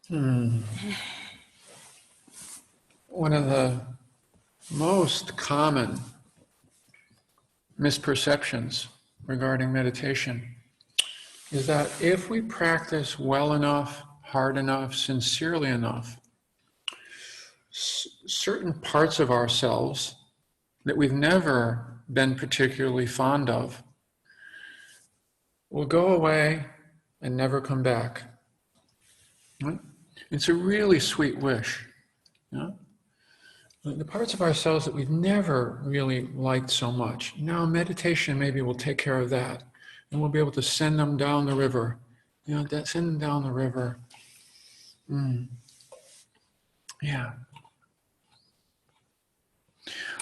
Hmm. One of the most common misperceptions regarding meditation is that if we practice well enough, hard enough, sincerely enough, certain parts of ourselves that we've never been particularly fond of will go away and never come back. Right? It's a really sweet wish. You know? The parts of ourselves that we've never really liked so much, now meditation maybe will take care of that. And we'll be able to send them down the river. Send them down the river. Yeah.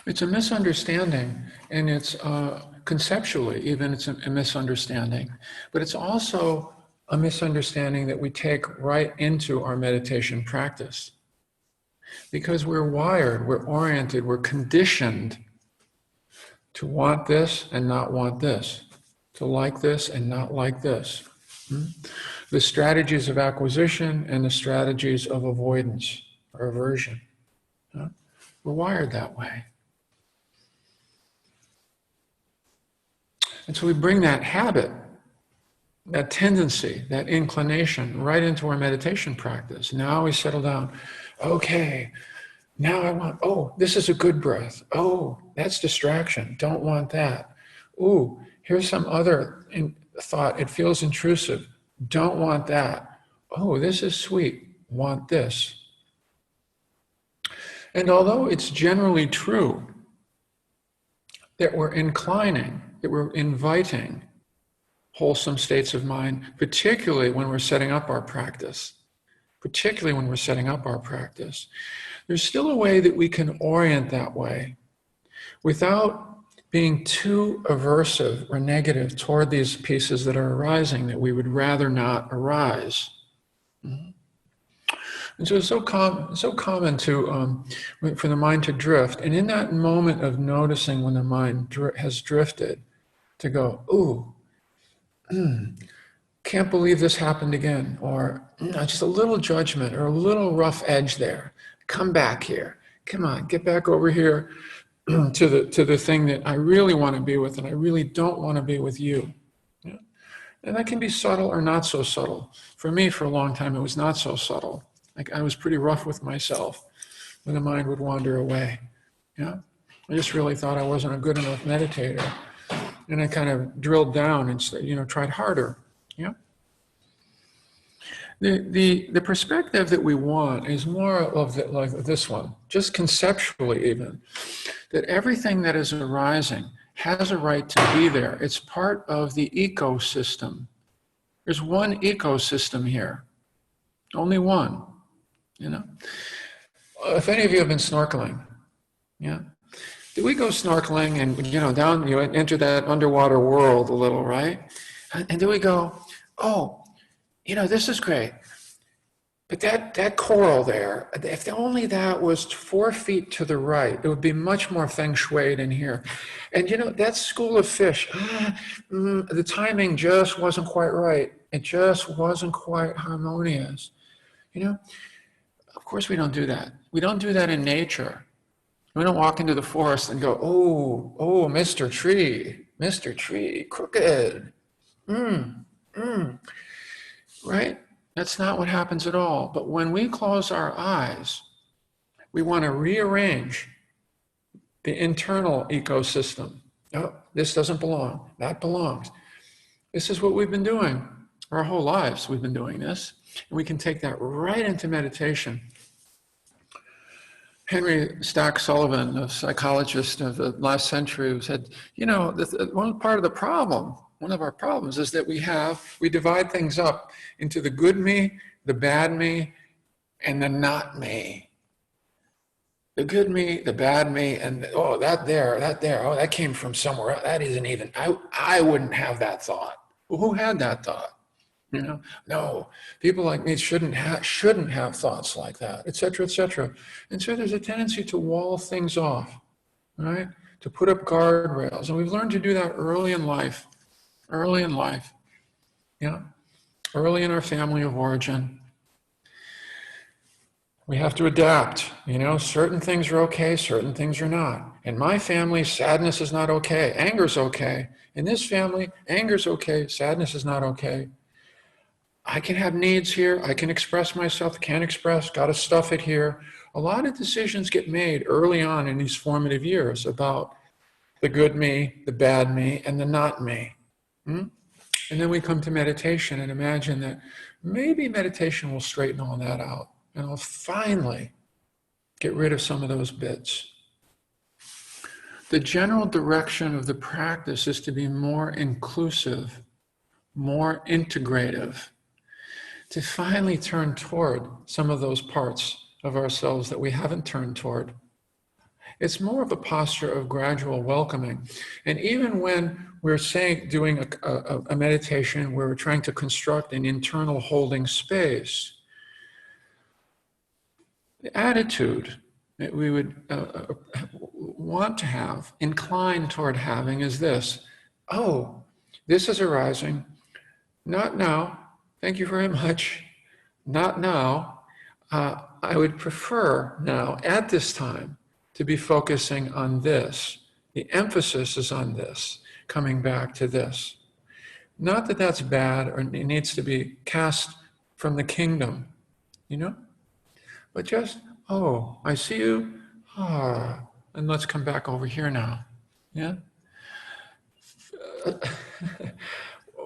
It's a misunderstanding, and it's conceptually, even it's a misunderstanding. But it's also a misunderstanding that we take right into our meditation practice. Because we're wired, we're oriented, we're conditioned to want this and not want this, to like this and not like this. The strategies of acquisition and the strategies of avoidance or aversion. We're wired that way. And so we bring that habit, that tendency, that inclination right into our meditation practice. Now we settle down. Okay, now I want, this is a good breath. Oh, that's distraction. Don't want that. Ooh, here's some other thought. It feels intrusive. Don't want that. Oh, this is sweet. Want this. And although it's generally true that we're inclining, that we're inviting wholesome states of mind, particularly when we're setting up our practice, there's still a way that we can orient that way without being too aversive or negative toward these pieces that are arising that we would rather not arise. And so it's so common to for the mind to drift. And in that moment of noticing when the mind has drifted, to go, ooh, can't believe this happened again, or just a little judgment or a little rough edge there. Come back here. Come on, get back over here to the thing that I really want to be with, and I really don't want to be with you. Yeah? And that can be subtle or not so subtle. For me, for a long time, it was not so subtle. Like I was pretty rough with myself when the mind would wander away. Yeah, I just really thought I wasn't a good enough meditator, and I kind of drilled down and tried harder. Yeah. The perspective that we want is more of like this one, just conceptually even, that everything that is arising has a right to be there. It's part of the ecosystem. There's one ecosystem here, only one. If any of you have been snorkeling, yeah, did we go snorkeling and down you enter that underwater world a little, right? And do we go, this is great. But that coral there, if only that was 4 feet to the right, it would be much more feng shuied in here. And that school of fish, the timing just wasn't quite right. It just wasn't quite harmonious. Of course we don't do that. We don't do that in nature. We don't walk into the forest and go, oh, Mr. Tree, crooked. Right? That's not what happens at all. But when we close our eyes, we want to rearrange the internal ecosystem. Oh, this doesn't belong. That belongs. This is what we've been doing. Our whole lives we've been doing this. And we can take that right into meditation. Henry Stack Sullivan, a psychologist of the last century, said, one part of the problem, one of our problems is that we divide things up into the good me, the bad me, and the not me. The good me, the bad me, and that came from somewhere. That isn't even, I wouldn't have that thought. Well, who had that thought? No, people like me shouldn't have thoughts like that, etc., etc. And so there's a tendency to wall things off, right? To put up guardrails. And we've learned to do that early in life, yeah, early in our family of origin. We have to adapt. Certain things are okay, certain things are not. In my family, sadness is not okay. Anger's okay. In this family, anger's okay. Sadness is not okay. I can have needs here. I can express myself, can't express, got to stuff it here. A lot of decisions get made early on in these formative years about the good me, the bad me, and the not me. And then we come to meditation and imagine that maybe meditation will straighten all that out. And I'll finally get rid of some of those bits. The general direction of the practice is to be more inclusive, more integrative, to finally turn toward some of those parts of ourselves that we haven't turned toward. It's more of a posture of gradual welcoming. And even when we're doing a meditation where we're trying to construct an internal holding space, the attitude that we would want to have, inclined toward having, is this: oh, this is arising, not now, thank you very much, not now. I would prefer now, at this time, to be focusing on this. The emphasis is on this, coming back to this. Not that that's bad or it needs to be cast from the kingdom, but just, oh, I see you, and let's come back over here now. Yeah?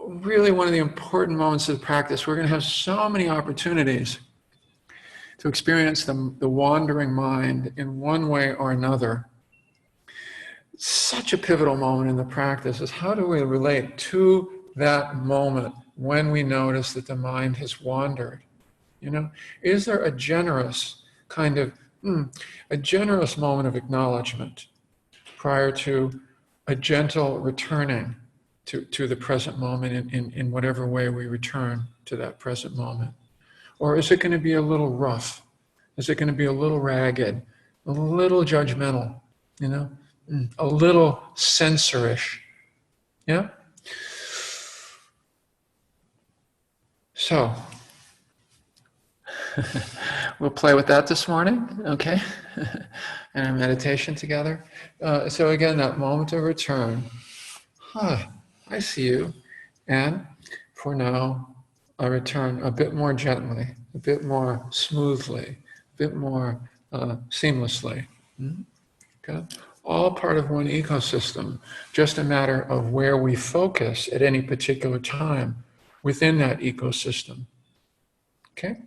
Really one of the important moments of the practice. We're going to have so many opportunities to experience the wandering mind in one way or another. Such a pivotal moment in the practice is, how do we relate to that moment when we notice that the mind has wandered? Is there a generous kind of, a generous moment of acknowledgement prior to a gentle returning to the present moment in whatever way we return to that present moment? Or is it going to be a little rough? Is it going to be a little ragged, a little judgmental, a little censorish? Yeah? So, we'll play with that this morning, okay? And our meditation together. So again, that moment of return. I see you. And for now, I return a bit more gently, a bit more smoothly, a bit more seamlessly. Okay? All part of one ecosystem, just a matter of where we focus at any particular time within that ecosystem. Okay?